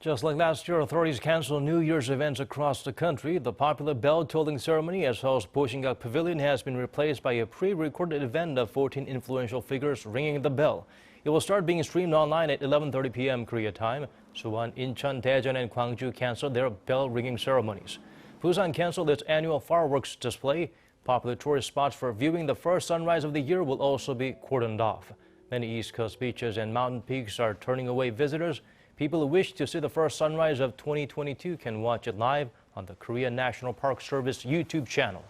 Just like last year, authorities canceled New Year's events across the country. The popular bell-tolling ceremony at Seoul's Bosingak Pavilion has been replaced by a pre-recorded event of 14 influential figures ringing the bell. It will start being streamed online at 11:30 p.m. Korea time. Suwon, Incheon, Daejeon and Gwangju canceled their bell-ringing ceremonies. Busan canceled its annual fireworks display. Popular tourist spots for viewing the first sunrise of the year will also be cordoned off. Many East Coast beaches and mountain peaks are turning away visitors. People who wish to see the first sunrise of 2022 can watch it live on the Korea National Park Service YouTube channel.